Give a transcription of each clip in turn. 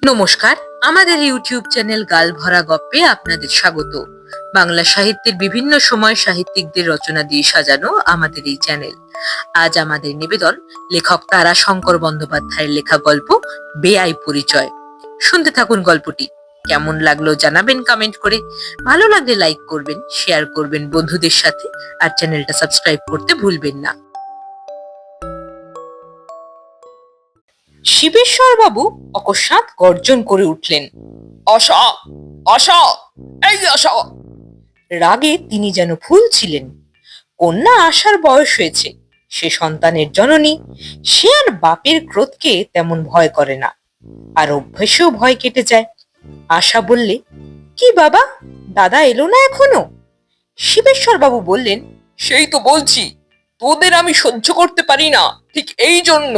নমস্কার, আমাদের YouTube channel গাল ভরা গপ্পে আপনাদের স্বাগত। বাংলা সাহিত্যের বিভিন্ন সময় সাহিত্যিকদের রচনা দিয়ে সাজানো আমাদের এই চ্যানেল। আজ আমাদের নিবেদন লেখক তারাশঙ্কর বন্দ্যোপাধ্যায়ের লেখা গল্প বেআই পরিচয়। শুনতে থাকুন গল্পটি। কেমন লাগলো জানাবেন কমেন্ট করে। ভালো লাগলে লাইক করবেন, শেয়ার করবেন বন্ধুদের সাথে, আর চ্যানেলটা সাবস্ক্রাইব করতে ভুলবেন না। শিবেশ্বর বাবু অকস্মাৎ গর্জন করে উঠলেন, আশা, আশা, এই আশা! রাগে তিনি যেন ফুলছিলেন। কন্যা আশার বয়স হয়েছে, সে সন্তানের জননী, সে আর বাপের ক্রোধকে তেমন ভয় করে না, আর অভ্যাসেও ভয় কেটে যায়। আশা বললে, কি বাবা, দাদা এলো না এখনো? শিবেশ্বর বাবু বললেন, সেই তো বলছি, তোদের আমি সহ্য করতে পারি না, ঠিক এই জন্য।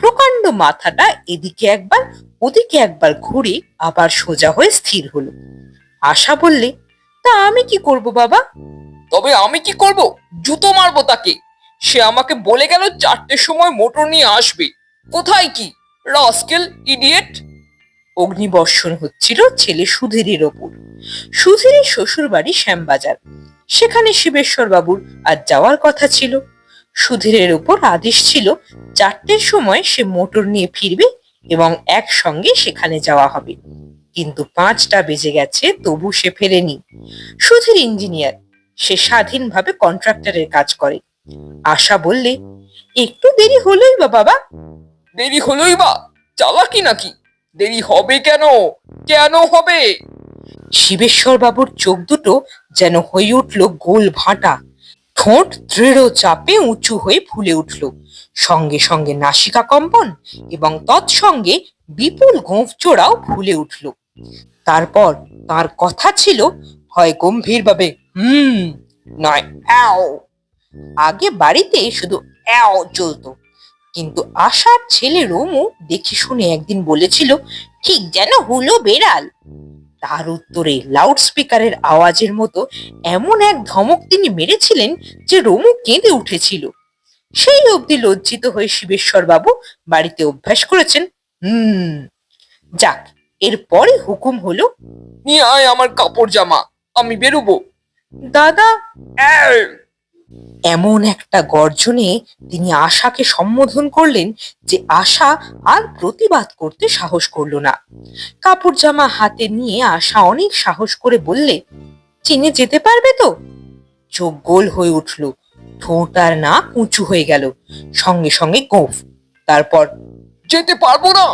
প্রকাণ্ড মাথাটা এদিকে একবার ওদিকে একবার ঘুরে আবার সোজা হয়ে স্থির হলো। আশা বললে, তা আমি কি করব বাবা? তবে আমি কি করব? জুতো মারবো তাকে। সে আমাকে বলে গেল 4টের সময় মোটর নিয়ে আসবে। কোথায় কি? Rascal, idiot! অগ্নিবর্ষণ হচ্ছিল ছেলে সুধীরের ওপর। সুধীরের শ্বশুর বাড়ি শ্যামবাজার। সেখানে শিবেশ্বর বাবুর আজ যাওয়ার কথা ছিল। সুধীরের উপর আদেশ ছিল 4টের সময় সে মোটর নিয়ে ফিরবে এবং একসঙ্গে সেখানে যাওয়া হবে। কিন্তু 5টা বেজে গেছে, তবু সে ফেরেনি। সুধীর ইঞ্জিনিয়ার, সে স্বাধীনভাবে কন্ট্রাক্টরের কাজ করে। আশা বললে, একটু দেরি হলোই বা বাবা। দেরি হলোই বা? চালাকি নাকি? দেরি হবে কেন? কেন হবে? শিবেশ্বর বাবুর চোখ দুটো যেন হয়ে উঠল গোল ভাঁটা। ঠোঁট দৃঢ় চাপে উঁচু হয়ে ফুলে উঠল, সঙ্গে সঙ্গে নাসিকা কম্পন এবং তৎসঙ্গে বিপুল গোঁফ জোড়াও ফুলে উঠল। তারপর তার কথা ছিল হয় গম্ভীরভাবে নয় অ্যাও। আগে বাড়িতে শুধু অ্যাও চলতো, কিন্তু আশার ছেলে রমু দেখে শুনে একদিন বলেছিল, ঠিক যেন হুলো বেড়াল। তার উত্তরে লাউড স্পিকারের আওয়াজের মতো এমন এক ধমক তিনি মেরেছিলেন যে রমু কেঁদে উঠেছিল। সেই অবধি লজ্জিত হয়ে শিবেশ্বর বাবু বাড়িতে অভ্যাস করেছেন যাক, এরপরে হুকুম হলো, নিয়ে আয় আমার কাপড় জামা, আমি বেরোবো। দাদা! এমন একটা গর্জনে তিনি আশাকে সম্বোধন করলেন যে আশা আর প্রতিবাদ করতে সাহস করল না। কাপড় জামা হাতে নিয়ে আশা অনেক সাহস করে বললে, চিনে যেতে পারবে তো? চোখ গোল হয়ে উঠল, ঠোঁট আর নাক উঁচু হয়ে গেল, সঙ্গে সঙ্গে গোঁফ। তারপর, যেতে পারবো না।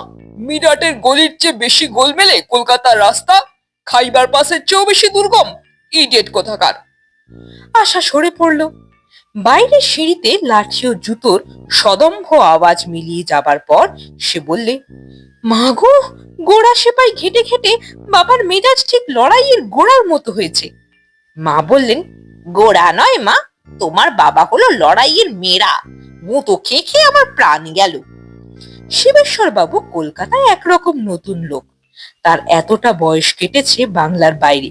মিরাটের গলির চেয়ে বেশি গোলমেলে কলকাতার রাস্তা, খাইবার পাসের চেয়েও বেশি দুর্গম। ইডিয়েট কোথাকার! আশা সরে পড়ল। বাইরের সিঁড়িতে লাঠি ও জুতোর সদম্ভ আওয়াজ মিলিয়ে যাবার পর সে বললে, মা গো, গোড়া সেপাই ঘেটে ঘেটে বাবার মেজাজ ঠিক লড়াইয়ের গোড়ার মতো হয়েছে। মা বললেন, গোড়া নয় মা, তোমার বাবা হলো লড়াইয়ের মেয়েরা। মুতো খেয়ে খেয়ে আমার প্রাণ গেল। শিবেশ্বর বাবু কলকাতায় একরকম নতুন লোক। তার এতটা বয়স কেটেছে বাংলার বাইরে।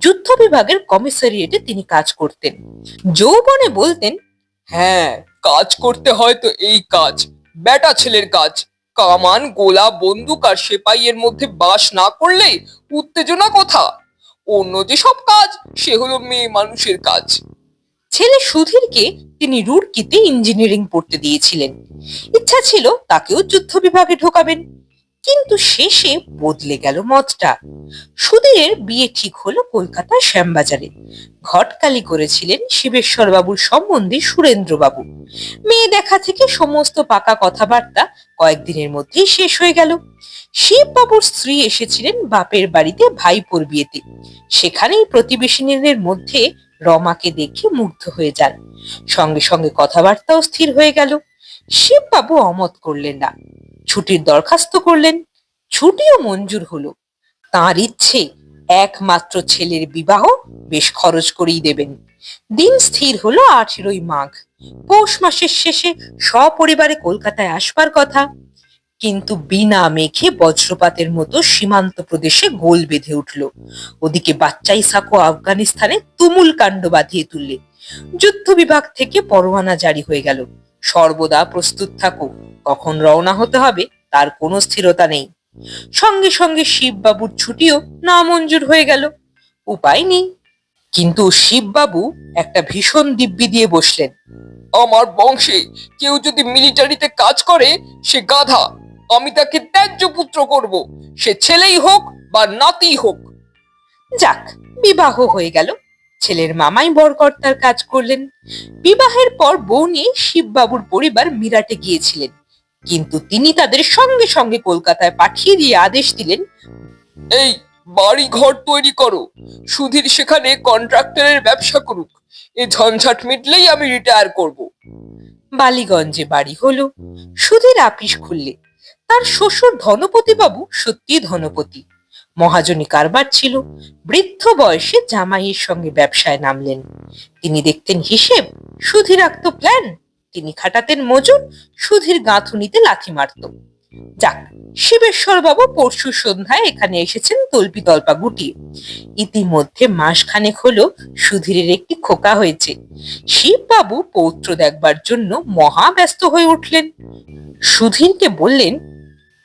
যুদ্ধ বিভাগের কমিশনারিয়েটে তিনি কাজ করতেন। যৌবনে বলতেন, হ্যাঁ, কাজ করতে হয় তো এই কাজ, বেটা ছেলের কাজ। কামান, গোলা, বন্দুক আর সেপাইয়ের মধ্যে বাস না করলে উত্তেজনা কোথা? অন্য যে সব কাজ, সে হলো মেয়ে মানুষের কাজ। ছেলে সুধীরকে তিনি রুড়কিতে ইঞ্জিনিয়ারিং পড়তে দিয়েছিলেন। ইচ্ছা ছিল তাকেও যুদ্ধ বিভাগে ঢোকাবেন, কিন্তু শেষে বদলে গেল মতটা। সুধীরের বিয়ে ঠিক হলো কলকাতার শ্যামবাজারে। ঘটকালি করেছিলেন শিবেশ্বর বাবুর সম্বন্ধে সুরেন্দ্র বাবু। মেয়ে দেখা থেকে সমস্ত পাকা কথাবার্তা কয়েকদিনের মধ্যেই শেষ হয়ে গেল। শিব বাবুর স্ত্রী এসেছিলেন বাপের বাড়িতে ভাইপোর বিয়েতে। সেখানেই প্রতিবেশিনীদের মধ্যে রমাকে দেখে মুগ্ধ হয়ে যান। সঙ্গে সঙ্গে কথাবার্তাও স্থির হয়ে গেল। শিব বাবু অমত করলেন না, ছুটির দরখাস্ত করলেন। ছুটিও মঞ্জুর হলো। তার ইচ্ছে একমাত্র ছেলের বিবাহ বেশ খরচ করেই দেবেন। দিন স্থির হলো 18ই মাঘ। পৌষ মাসের শেষে সপরিবারে কলকাতায় আসবার কথা। কিন্তু বিনা মেঘে বজ্রপাতের মতো সীমান্ত প্রদেশে গোল বেঁধে উঠল। ওদিকে বাচ্চাই সাকো আফগানিস্তানে তুমুল কাণ্ড বাঁধিয়ে তুললে। যুদ্ধ বিভাগ থেকে পরোয়ানা জারি হয়ে গেল, সর্বদা প্রস্তুত থাকো, কখন রওনা হতে হবে তার কোনো স্থিরতা নেই। সঙ্গে সঙ্গে শিববাবুর ছুটিও নামঞ্জুর হয়ে গেল। উপায় নেই। কিন্তু শিববাবু একটা ভীষণ দিব্যি দিয়ে বসলেন। আমার বংশে কেউ যদি মিলিটারিতে কাজ করে সে গাধা, আমি তাকে ত্যায্য পুত্র করব, সে ছেলেই হোক বা নাতি হোক। যাক, বিবাহ হয়ে গেল। ছেলের মামাই বরকর্তার কাজ করলেন। বিবাহের পর বউ নিয়ে শিববাবুর পরিবার মিরাটে গিয়েছিলেন, কিন্তু তিনি তাদের সঙ্গে সঙ্গে কলকাতায় পাঠিয়ে দিয়ে আদেশ দিলেন, এই বাড়ি ঘর তৈরি করো, সুধীর সেখানে কন্ট্রাক্টরের ব্যবসা করুক, এই ঝঞ্ঝাট মিটলেই আমি রিটায়ার করব। বালিগঞ্জে বাড়ি হলো। সুধীর আপিস খুললে। তার শ্বশুর ধনপতি বাবু সত্যি ধনপতি, মহাজনী কারবার ছিল। বৃদ্ধ বয়সে জামাইয়ের সঙ্গে ব্যবসায় নামলেন। তিনি দেখতেন হিসেব, সুধীর আঁকত প্ল্যান। তিনি খাটাতেন মজুর, সুধীর গাঁথুনিতে লাথি মারত। যাক, শিবেশ্বর বাবু পরশু সন্ধ্যায় এখানে এসেছেন তল্পি তল্পা গুটিয়ে। ইতিমধ্যে মাসখানেক হলো সুধীরের একটি খোকা হয়েছে। শিববাবু পৌত্র দেখবার জন্য মহা ব্যস্ত হয়ে উঠলেন। সুধীরকে বললেন,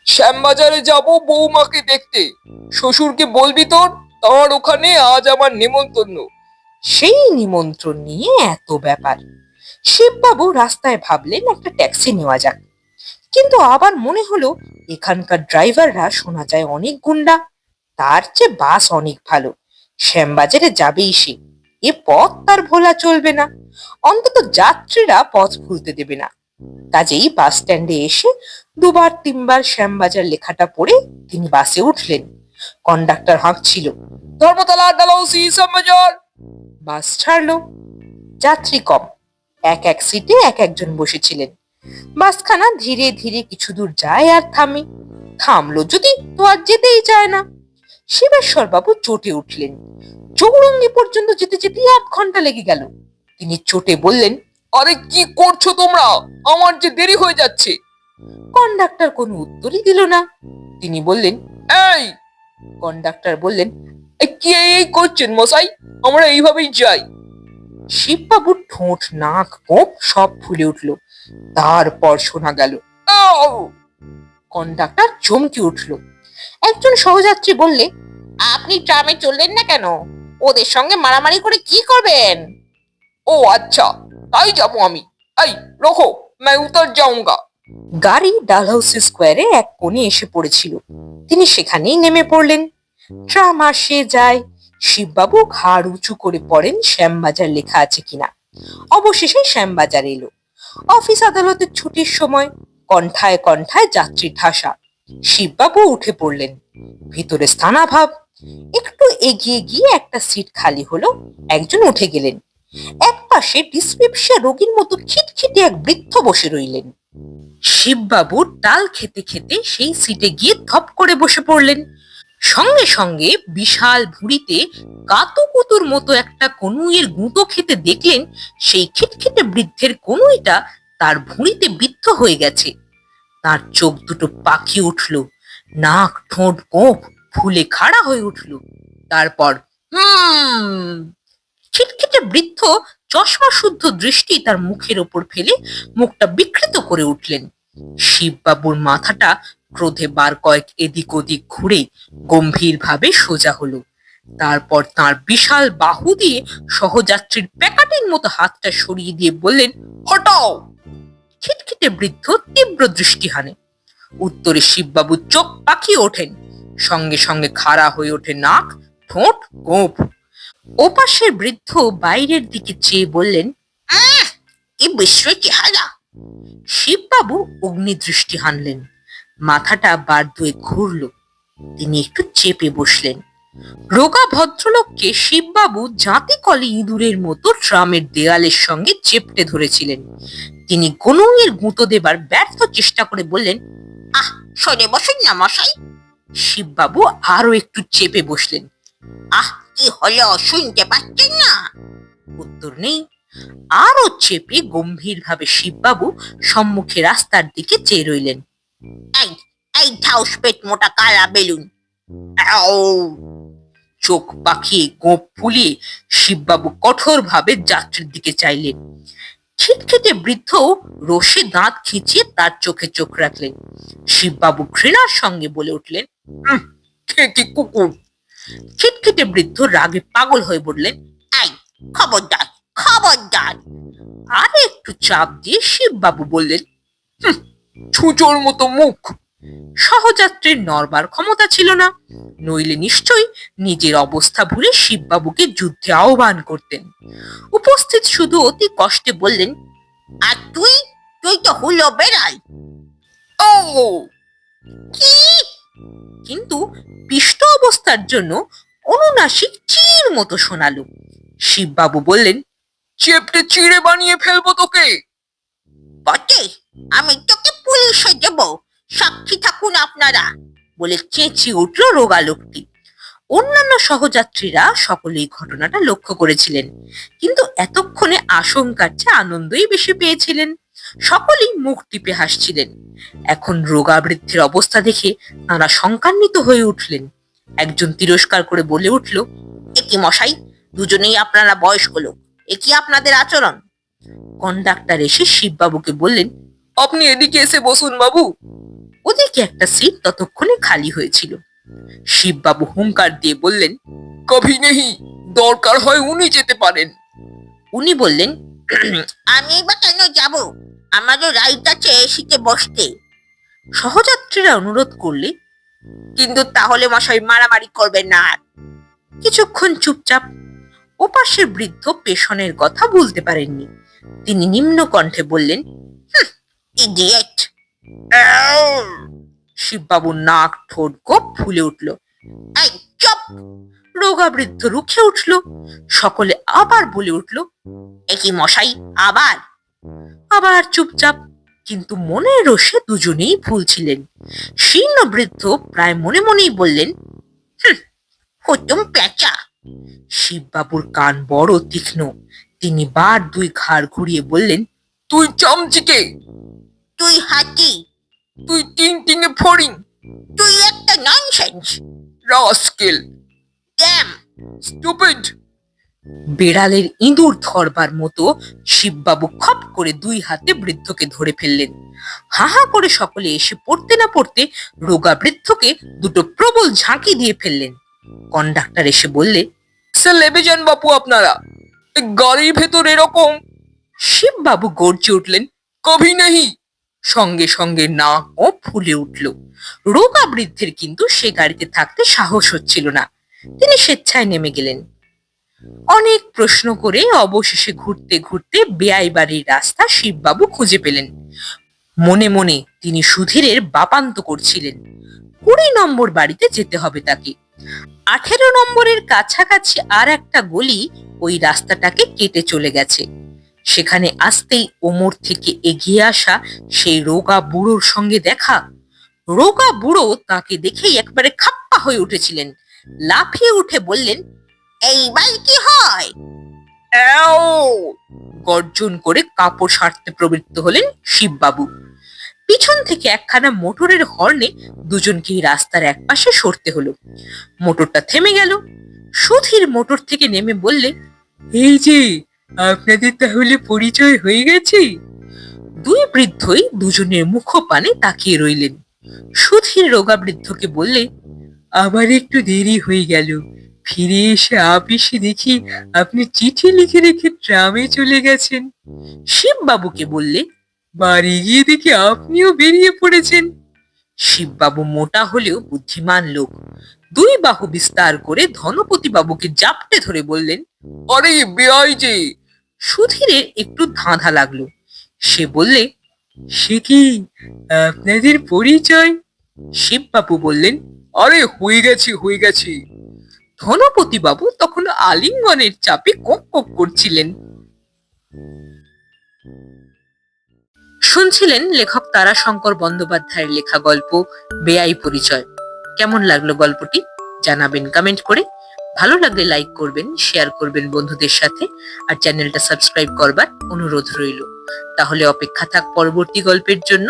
শ্যামবাজারে যাব বৌমাকে দেখতে, শ্বশুরকে বলবি তার ওখানে আজ আমার নেমন্তন্ন। সেই নিমন্ত্রণ নিয়ে এত ব্যাপার। শিববাবু রাস্তায় ভাবলেন একটা ট্যাক্সি নেওয়া যাক, কিন্তু আবার মনে হলো এখানকার ড্রাইভাররা শোনা যায় অনেক গুন্ডা। তার চেয়ে বাস অনেক ভালো। শ্যামবাজারে যাবেই সে, এ পথ তার ভোলা চলবে না, অন্তত যাত্রীরা পথ ভুলতে দেবে না। কাজেই বাস স্ট্যান্ডে এসে দুবার তিনবার শ্যামবাজার লেখাটা পড়ে তিনি বাসে উঠলেন। কন্ডাক্টর হাঁকছিল, ধর্মতলা ডালহৌসি শ্যামবাজার। বাস ছাড়লো। যাত্রী কম, এক এক সিটে এক একজন বসেছিলেন। বাসখানা ধীরে ধীরে কিছু দূর যায় আর থামে। থামলো যদি তো আর যেতেই চায় না। শিবেশ্বর বাবু চটে উঠলেন। চৌরঙ্গি পর্যন্ত যেতে যেতে 1 ঘন্টা লেগে গেল। তিনি চটে বললেন, আরে কি করছো তোমরা, আমার যে দেরি হয়ে যাচ্ছে। কন্ডাক্টর কোনো উত্তরই দিল না। তিনি বললেন, এই। কন্ডাক্টর বললেন, কি এই করছেন মশাই, আমরা এইভাবেই যাই। শিববাবুর ঠোঁট নাক কোপ সব ফুলে উঠল। তারপর শোনা গেল, কন্ডাক্টর চমকে উঠল। একজন সহযাত্রী বললে, আপনি ট্রামে চললেন না কেন? ওদের সঙ্গে মারামারি করে কি করবেন? ও আচ্ছা, তাই যাবো আমি। এই রোকো, मैं उतर जाऊंगा। গাড়ি ডালহাউসি স্কোয়ারে এক কোণে এসে পড়েছিল। তিনি সেখানেই নেমে পড়লেন। ট্রাম আসে যায়। শিববাবু ঘাড় উঁচু করে পড়েন শ্যামবাজার লেখা আছে কিনা। অবশেষে শ্যামবাজার এলো। অফিস আদালতের ছুটির সময়। কণ্ঠায় কণ্ঠায় যাত্রীর ঠাসা। শিববাবু উঠে পড়লেন। ভিতরে স্থানাভাব। একটু এগিয়ে গিয়ে একটা সিট খালি হলো। একজন উঠে গেলেন। এক পাশে ডিসপেপসিয়া রোগীর মতো খিটখিটে এক বৃদ্ধ বসে রইলেন। শিববাবু ডাল খেতে খেতে সেই সিটে গিয়ে ধপ করে বসে পড়লেন। সঙ্গে সঙ্গে বিশাল ভুঁড়িতে কাতুকুতুর মতো একটা কনুইয়ের গুঁতো খেতে দেখলেন সেই খিটখিটে বৃদ্ধের কনুইটা তার ভুঁড়িতে বিদ্ধ হয়ে গেছে। তার চোখ দুটো পাকি উঠল, নাক ঠোঁট গোঁফ ফুলে খাড়া হয়ে উঠল। তারপর খিটখিটে বৃদ্ধ চশমা শুদ্ধ দৃষ্টি তার মুখের ওপর ফেলে মুখটা বিকৃত করে উঠলেন। শিববাবুর মাথাটা ক্রোধে বার কয়েক এদিক ওদিক ঘুরে গম্ভীর ভাবে সোজা হলো। তারপর তার বিশাল বাহু দিয়ে সহযাত্রীর প্যাকাটির মতো হাতটা সরিয়ে দিয়ে বললেন, হটাও। খিটখিটে বৃদ্ধ তীব্র দৃষ্টি হানে। উত্তরে শিববাবু চোখ পাকিয়ে ওঠেন। সঙ্গে সঙ্গে খাড়া হয়ে ওঠে নাক, ঠোঁট, গোঁফ। ওপাশের বৃদ্ধ বাইরের দিকে চেয়ে বললেন, কি বিস্ময় চেহারা। শিববাবু অগ্নিদৃষ্টি হানলেন। মাথাটা বার দুয়ে ঘুরল। তিনি একটু চেপে বসলেন। রোগা ভদ্রলোককে শিববাবু জাঁতি কলে ইঁদুরের মতো ট্রামের দেয়ালের সঙ্গে চেপটে ধরেছিলেন। তিনি কনুইয়ের গুঁতো দেবার ব্যর্থ চেষ্টা করে বললেন, সরে বসেন না মশাই। শিববাবু আরো একটু চেপে বসলেন। কি হলো, শুনতে পাচ্ছেন না? উত্তর নেই। আরো চেপে গম্ভীর ভাবে শিববাবু সম্মুখে রাস্তার দিকে চেয়ে রইলেন। এই এই ঠাউস পেট মোটা কালা বেলুন। চোখ পাকিয়ে গোঁফ ফুলিয়ে শিববাবু কঠোর ভাবে যাত্রীর দিকে চাইলেন। খিটখিটে বৃদ্ধ রোষে দাঁত খিচিয়ে তার চোখে চোখ রাখলেন। শিববাবু ঘৃণার সঙ্গে বলে উঠলেন, খেকি কুকুর। খিটখিটে বৃদ্ধ রাগে পাগল হয়ে বললেন, এই খবরদার, খবরদার। আর একটু চাপ দিয়ে শিববাবু বললেন, ছুঁচোর মতো মুখ। সহযাত্রীর নড়বার ক্ষমতা ছিল না, নইলে নিশ্চয়ই নিজের অবস্থা ভুলে শিববাবুকে যুদ্ধে আহ্বান করতেন। উপস্থিত শুধু অতি কষ্টে বললেন, আর তুই, তুই তো হুলো বেড়াল। ও কি? কিন্তু পিষ্ট অবস্থার জন্য অনুনাসিক চির মতো শোনালো। শিববাবু বললেন, চেপটে চিড়ে বানিয়ে ফেলবো তোকে। বটে, আমি তোকে পুলিশে দেব, সাক্ষী থাকুন আপনারা, বলে চেঁচিয়ে উঠল রোগা লোকটি। অন্যান্য সহযাত্রীরা সকলেই ঘটনাটা লক্ষ্য করেছিলেন, কিন্তু এতক্ষণে আশঙ্কার চেয়ে আনন্দই বেশি পেয়েছিলেন। সকলেই মুখ টিপে হাসছিলেন। এখন রোগা বৃদ্ধের অবস্থা দেখে তাঁরা শঙ্কান্বিত হয়ে উঠলেন। একজন তিরস্কার করে বলে উঠল, এ কি মশাই, দুজনেই আপনারা বয়স্ক লোক, এ কি আপনাদের আচরণ? কন্ডাক্টর এসে শিববাবুকে বললেন, আপনি এদিকে এসে বসুন বাবু। ওদিকে একটা সিট ততক্ষণে খালি হয়েছিল। শিববাবু হুঙ্কার দিয়ে বললেন, কভি নেহি, দরকার হয় উনি যেতে পারেন। উনি বললেন, আমি বা কেন যাব, আমারও রাইট আছে সিটে বসতে। সহযাত্রীরা অনুরোধ করলে, কিন্তু তাহলে মশাই মারামারি করবেন না। কিছুক্ষণ চুপচাপ। ওপাশের বৃদ্ধ পেছনের কথা বলতে পারেননি। তিনি নিম্ন কণ্ঠে বললেন, ইডিয়েট। শিববাবুর নাক ঠোঁট গোপ ফুলে উঠল। এই চুপ! রোগা বৃদ্ধ রুখে উঠল। সকলে আবার বলে উঠল, একই মশাই আবার। আবার চুপচাপ। কিন্তু মনের রোষে দুজনেই ভুলছিলেন। শীর্ণ বৃদ্ধ প্রায় মনে মনেই বললেন, হুতুম পেঁচা। শিববাবুর কান বড় তীক্ষ্ণ। তিনি বার দুই ঘাড় ঘুরিয়ে বললেন, তুই চামচিকে, তুই হাতি, তুই টিংটিঙে ফড়িং, তুই একটা ননসেন্স, রাস্কেল, ড্যাম। স্টুপিড। বেড়ালের ইঁদুর ধরবার মতো শিববাবু খপ করে দুই হাতে বৃদ্ধকে ধরে ফেললেন। হাহা করে সকলে এসে পড়তে না পড়তে রোগা বৃদ্ধকে দুটো প্রবল ঝাঁকি দিয়ে ফেললেন। কন্ডাক্টর এসে বললে, সে লেবে যান বাপু আপনারা, এই গাড়ির ভেতর এরকম। শিববাবু গর্জে উঠলেন, কভি নেহি। সঙ্গে সঙ্গে নাকও ফুলে উঠল। রোগা বৃদ্ধের কিন্তু সে গাড়িতে থাকতে সাহস হচ্ছিল না। তিনি স্বেচ্ছায় নেমে গেলেন। অনেক প্রশ্ন করে অবশেষে ঘুরতে ঘুরতে বেয়াই বাড়ির রাস্তা শিববাবু খুঁজে পেলেন। মনে মনে তিনি সুধীরের বাপান্ত করছিলেন। 20 নম্বর বাড়িতে যেতে হবে তাকে। 18 নম্বরের কাছাকাছি আর একটা গলি ওই রাস্তাটাকে কেটে চলে গেছে। সেখানে আসতেই ওমর থেকে এগিয়ে আসা সেই রোগা বুড়োর সঙ্গে দেখা। রোগা বুড়ো তাকে দেখেই একবারে খাপ্পা হয়ে উঠেছিলেন। লাফিয়ে উঠে বললেন, এইবার কি হয়? গর্জন করে কাপড় সারতে প্রবৃত্ত হলেন শিববাবু। পিছন থেকে একখানা মোটরের হর্নে দুজনকেই রাস্তার একপাশে সরতে হলো। মোটরটা থেমে গেল। সুধীর মোটর থেকে নেমে বললে, এই যে, আপনাদের তাহলে পরিচয় হয়ে গেছে। দুই বৃদ্ধই দুজনের মুখপানে তাকিয়ে রইলেন। সুধীর রোগা বৃদ্ধকে বললে, আবার একটু দেরি হয়ে গেল, ফিরে এসে আপিসে দেখি আপনি চিঠি লিখে রেখে ট্রামে চলে গেছেন। শিববাবুকে বললে, বাড়ি গিয়ে দেখি আপনিও বেরিয়ে পড়েছেন। শিববাবু মোটা হলেও বুদ্ধিমান লোক। দুই বাহু বিস্তার করে ধনপতি বাবুকে জাপটে ধরে বললেন, আরে বেয়াই যে। সুধীরের একটু ধাঁধা লাগলো। সে বললে, সে কি আপনাদের পরিচয়? শিববাবু বললেন, আরে হয়ে গেছে, হয়ে গেছে। ধনপতি বাবু তখন আলিঙ্গনের চাপে কক কক করছিলেন। শুনছিলেন লেখক তারাশঙ্কর বন্দ্যোপাধ্যায়ের লেখা গল্প বেয়াই পরিচয়। কেমন লাগলো গল্পটি জানাবেন কমেন্ট করে। ভালো লাগলে লাইক করবেন, শেয়ার করবেন বন্ধুদের সাথে, আর চ্যানেলটা সাবস্ক্রাইব করবার অনুরোধ রইল। তাহলে অপেক্ষা থাক পরবর্তী গল্পের জন্য।